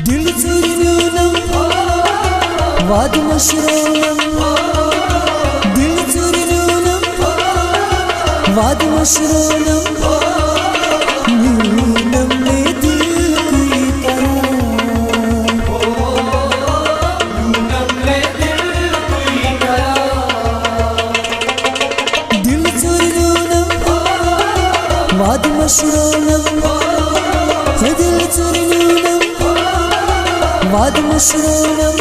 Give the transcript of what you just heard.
दिल चुरिनम वाद मशरूनम दिल चुरिनम वाद मशरूनम न्यूनम ने दिल कोई करा दिल चुरिनम वाद मशरूनम दिल चुरिनम वाद मशरूनम